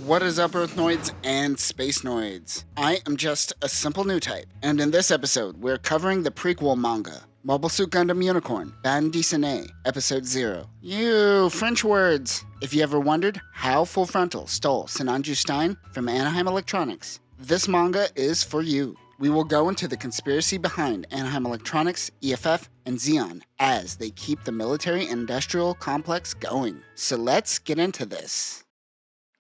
What is up, Earthnoids and Spacenoids? I am just a simple new type, and in this episode, we're covering the prequel manga, Mobile Suit Gundam Unicorn, Bande, Dessinee, Episode 0. You French words! If you ever wondered how Full Frontal stole Sinanju Stein from Anaheim Electronics, this manga is for you. We will go into the conspiracy behind Anaheim Electronics, EFF, and Zeon as they keep the military-industrial complex going. So let's get into this.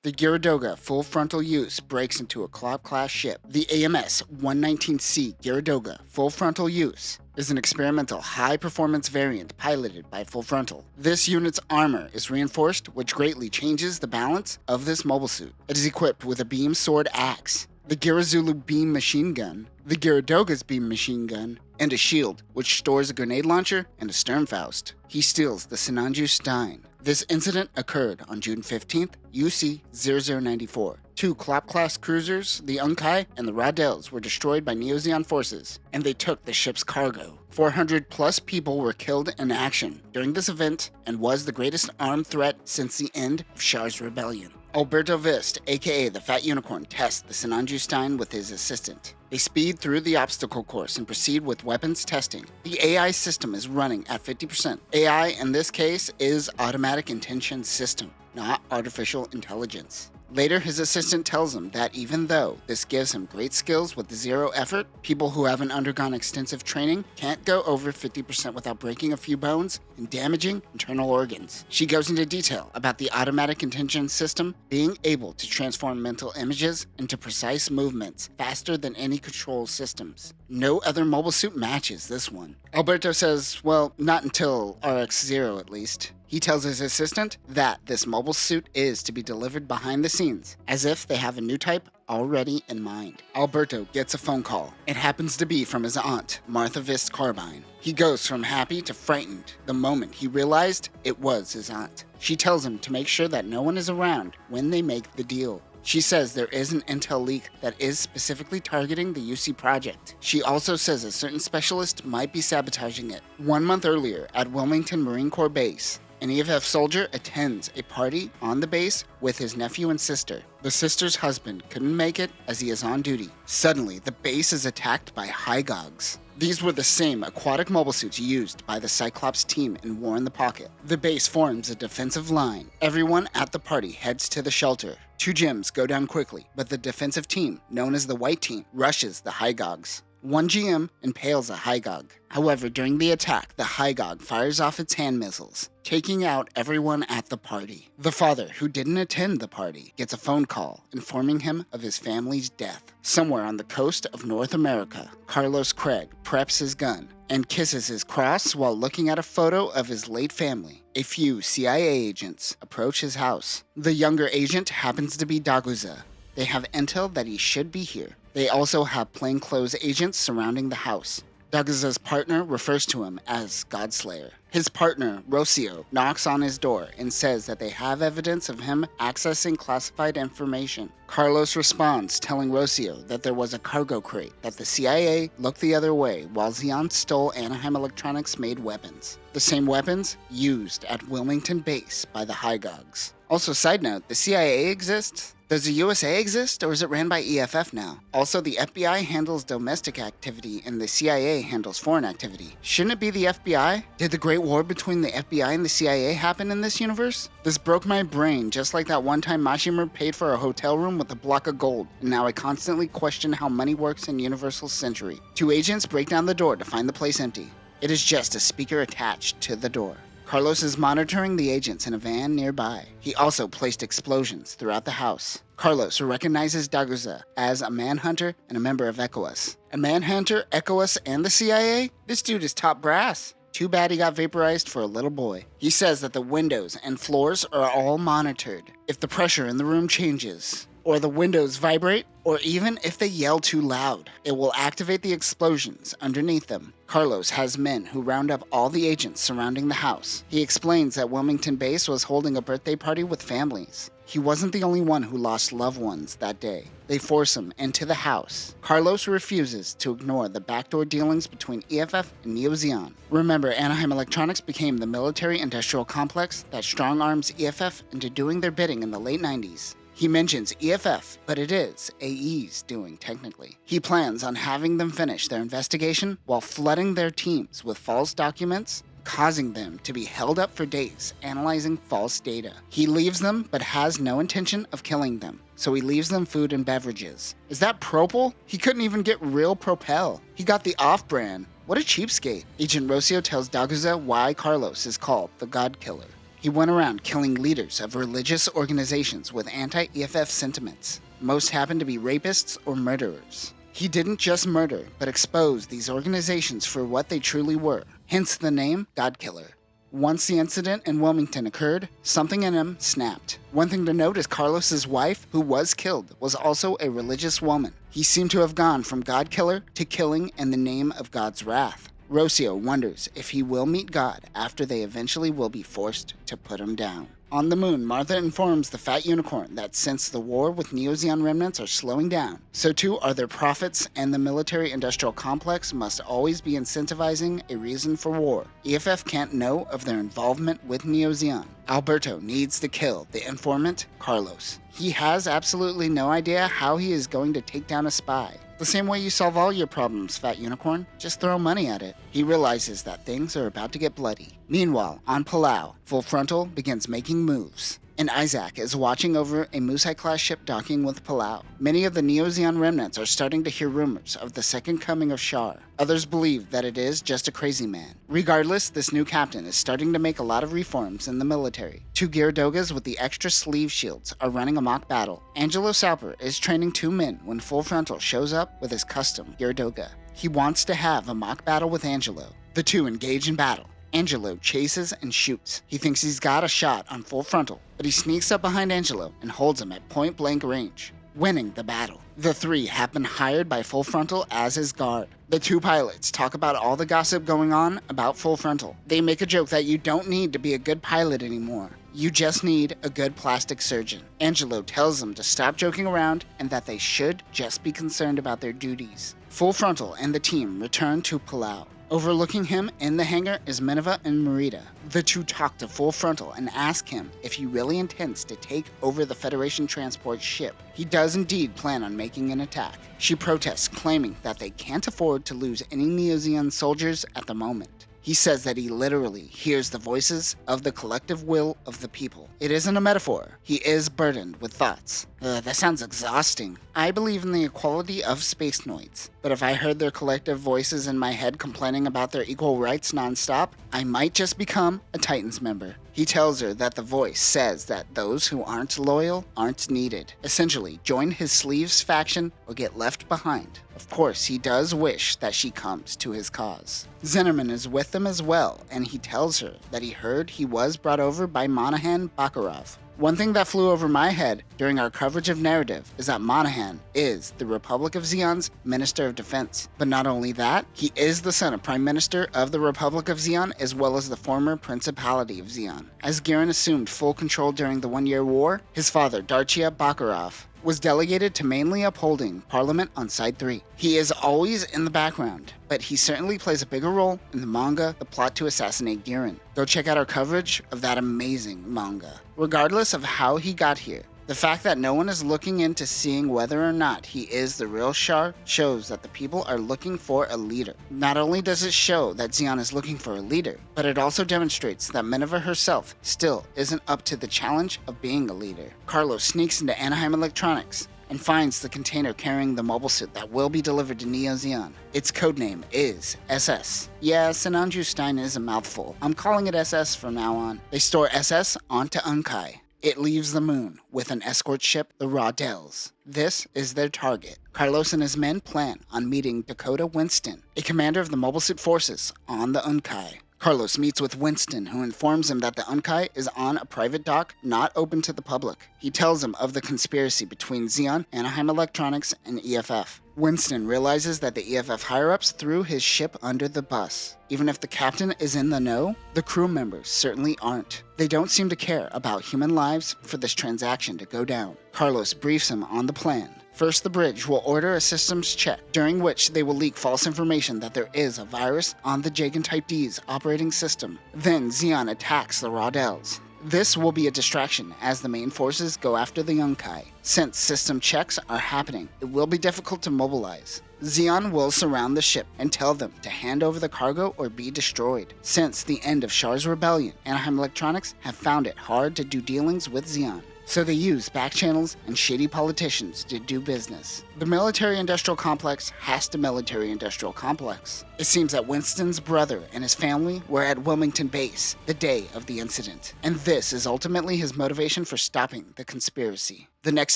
The Gyaradoga Full Frontal Use breaks into a Klob-class ship. The AMS-119C Gyaradoga Full Frontal Use is an experimental high-performance variant piloted by Full Frontal. This unit's armor is reinforced, which greatly changes the balance of this mobile suit. It is equipped with a beam sword axe, the Gyrazulu beam machine gun, the Gyaradoga's beam machine gun, and a shield, which stores a grenade launcher and a Sturmfaust. He steals the Sinanju Stein. This incident occurred on June 15th, UC 0094. Two Klob-class cruisers, the Unkai and the Radels, were destroyed by Neo Zeon forces, and they took the ship's cargo. 400 plus people were killed in action during this event and was the greatest armed threat since the end of Char's rebellion. Alberto Vist, aka the Fat Unicorn, tests the Sinanju Stein with his assistant. They speed through the obstacle course and proceed with weapons testing. The AI system is running at 50%. AI in this case is Automatic Intention System, not Artificial Intelligence. Later, his assistant tells him that even though this gives him great skills with zero effort, people who haven't undergone extensive training can't go over 50% without breaking a few bones and damaging internal organs. She goes into detail about the automatic intention system being able to transform mental images into precise movements faster than any control systems. No other mobile suit matches this one. Alberto says, well, not until RX-0 at least. He tells his assistant that this mobile suit is to be delivered behind the scenes, as if they have a new type already in mind. Alberto gets a phone call. It happens to be from his aunt, Martha Vist Carbine. He goes from happy to frightened the moment he realized it was his aunt. She tells him to make sure that no one is around when they make the deal. She says there is an intel leak that is specifically targeting the UC project. She also says a certain specialist might be sabotaging it. 1 month earlier, at Wilmington Marine Corps Base, an EFF soldier attends a party on the base with his nephew and sister. The sister's husband couldn't make it as he is on duty. Suddenly, the base is attacked by Hygogs. These were the same aquatic mobile suits used by the Cyclops team in War in the Pocket. The base forms a defensive line. Everyone at the party heads to the shelter. Two gyms go down quickly, but the defensive team, known as the White Team, rushes the Hygogs. One GM impales a Hygog. However, during the attack, the Hygog fires off its hand missiles, taking out everyone at the party. The father, who didn't attend the party, gets a phone call informing him of his family's death. Somewhere on the coast of North America, Carlos Craig preps his gun and kisses his cross while looking at a photo of his late family. A few CIA agents approach his house. The younger agent happens to be Daguza. They have intel that he should be here. They also have plainclothes agents surrounding the house. Daguza's partner refers to him as Godslayer. His partner, Rocio, knocks on his door and says that they have evidence of him accessing classified information. Carlos responds, telling Rocio that there was a cargo crate, that the CIA looked the other way while Zeon stole Anaheim Electronics made weapons. The same weapons used at Wilmington Base by the Hygogs. Also, side note, the CIA exists? Does the USA exist, or is it ran by EFF now? Also, the FBI handles domestic activity and the CIA handles foreign activity. Shouldn't it be the FBI? Did the Great War between the FBI and the CIA happen in this universe? This broke my brain, just like that one time Mashimer paid for a hotel room with a block of gold, and now I constantly question how money works in Universal Century. Two agents break down the door to find the place empty. It is just a speaker attached to the door. Carlos is monitoring the agents in a van nearby. He also placed explosions throughout the house. Carlos recognizes Daguza as a manhunter and a member of ECOWAS. A manhunter, ECOWAS, and the CIA? This dude is top brass. Too bad he got vaporized for a little boy. He says that the windows and floors are all monitored. If the pressure in the room changes, or the windows vibrate, or even if they yell too loud, it will activate the explosions underneath them. Carlos has men who round up all the agents surrounding the house. He explains that Wilmington Base was holding a birthday party with families. He wasn't the only one who lost loved ones that day. They force him into the house. Carlos refuses to ignore the backdoor dealings between EFF and Neo Zeon. Remember, Anaheim Electronics became the military-industrial complex that strong-arms EFF into doing their bidding in the late 90s. He mentions EFF, but it is AE's doing technically. He plans on having them finish their investigation while flooding their teams with false documents, causing them to be held up for days analyzing false data. He leaves them, but has no intention of killing them, so he leaves them food and beverages. Is that Propel? He couldn't even get real Propel. He got the off-brand. What a cheapskate. Agent Rocio tells Daguza why Carlos is called the God Killer. He went around killing leaders of religious organizations with anti-EFF sentiments. Most happen to be rapists or murderers. He didn't just murder, but expose these organizations for what they truly were, hence the name God Killer. Once the incident in Wilmington occurred, something in him snapped. One thing to note is Carlos's wife, who was killed, was also a religious woman. He seemed to have gone from God Killer to killing in the name of God's wrath. Rocio wonders if he will meet God after they eventually will be forced to put him down. On the moon, Martha informs the Fat Unicorn that since the war with Neo Zeon remnants are slowing down, so too are their profits, and the military-industrial complex must always be incentivizing a reason for war. EFF can't know of their involvement with Neo Zeon. Alberto needs to kill the informant, Carlos. He has absolutely no idea how he is going to take down a spy. The same way you solve all your problems, Fat Unicorn. Just throw money at it. He realizes that things are about to get bloody. Meanwhile, on Palau, Full Frontal begins making moves, and Isaac is watching over a Musai-class ship docking with Palau. Many of the Neo Zeon remnants are starting to hear rumors of the second coming of Shar. Others believe that it is just a crazy man. Regardless, this new captain is starting to make a lot of reforms in the military. 2 Gyaradogas with the extra sleeve shields are running a mock battle. Angelo Salper is training 2 men when Full Frontal shows up with his custom Gyaradoga. He wants to have a mock battle with Angelo. The two engage in battle. Angelo chases and shoots. He thinks he's got a shot on Full Frontal, but he sneaks up behind Angelo and holds him at point-blank range, winning the battle. The 3 have been hired by Full Frontal as his guard. The 2 pilots talk about all the gossip going on about Full Frontal. They make a joke that you don't need to be a good pilot anymore. You just need a good plastic surgeon. Angelo tells them to stop joking around and that they should just be concerned about their duties. Full Frontal and the team return to Palau. Overlooking him in the hangar is Minerva and Merida. The 2 talk to Full Frontal and ask him if he really intends to take over the Federation transport ship. He does indeed plan on making an attack. She protests, claiming that they can't afford to lose any Neo Zeon soldiers at the moment. He says that he literally hears the voices of the collective will of the people. It isn't a metaphor. He is burdened with thoughts. That sounds exhausting. I believe in the equality of Spacenoids, but if I heard their collective voices in my head complaining about their equal rights nonstop, I might just become a Titans member. He tells her that the voice says that those who aren't loyal aren't needed. Essentially, join his sleeves faction or get left behind. Of course, he does wish that she comes to his cause. Zinnerman is with them as well, and he tells her that he heard he was brought over by Monahan Bakarov. One thing that flew over my head during our coverage of Narrative is that Monahan is the Republic of Zeon's Minister of Defense. But not only that, he is the son of Prime Minister of the Republic of Zeon as well as the former Principality of Zeon. As Garen assumed full control during the One-Year War, his father, Darchia Bakarov, was delegated to mainly upholding Parliament on Side 3. He is always in the background, but he certainly plays a bigger role in the manga, The Plot to Assassinate Garen. Go check out our coverage of that amazing manga. Regardless of how he got here, the fact that no one is looking into seeing whether or not he is the real Shar shows that the people are looking for a leader. Not only does it show that Zeon is looking for a leader, but it also demonstrates that Minerva herself still isn't up to the challenge of being a leader. Carlos sneaks into Anaheim Electronics and finds the container carrying the mobile suit that will be delivered to Neo Zeon. Its codename is SS. Yeah, Sinanju Stein is a mouthful. I'm calling it SS from now on. They store SS onto Unkai. It leaves the moon with an escort ship, the Rawdells. This is their target. Carlos and his men plan on meeting Dakota Winston, a commander of the Mobile Suit Forces, on the Unkai. Carlos meets with Winston, who informs him that the Unkai is on a private dock not open to the public. He tells him of the conspiracy between Zeon, Anaheim Electronics, and EFF. Winston realizes that the EFF higher-ups threw his ship under the bus. Even if the captain is in the know, the crew members certainly aren't. They don't seem to care about human lives for this transaction to go down. Carlos briefs him on the plan. First, the bridge will order a systems check, during which they will leak false information that there is a virus on the Jagan Type D's operating system. Then Zeon attacks the Rawdells. This will be a distraction as the main forces go after the Yunkai. Since system checks are happening, it will be difficult to mobilize. Zeon will surround the ship and tell them to hand over the cargo or be destroyed. Since the end of Char's rebellion, Anaheim Electronics have found it hard to do dealings with Zeon. So they use back channels and shady politicians to do business. The military-industrial complex has to military-industrial complex. It seems that Winston's brother and his family were at Wilmington Base the day of the incident, and this is ultimately his motivation for stopping the conspiracy. The next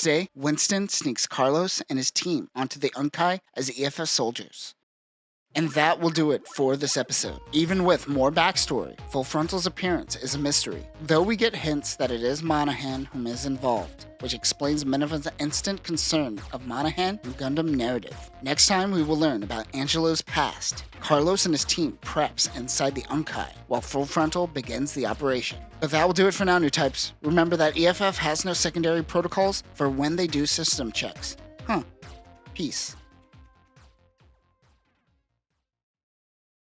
day, Winston sneaks Carlos and his team onto the Yunkai as EFF soldiers. And that will do it for this episode. Even with more backstory, Full Frontal's appearance is a mystery, though we get hints that it is Monahan whom is involved, which explains Miniva's instant concern of Monahan and Gundam narrative. Next time, we will learn about Angelo's past. Carlos and his team preps inside the Yunkai, while Full Frontal begins the operation. But that will do it for now, new types. Remember that EFF has no secondary protocols for when they do system checks. Peace.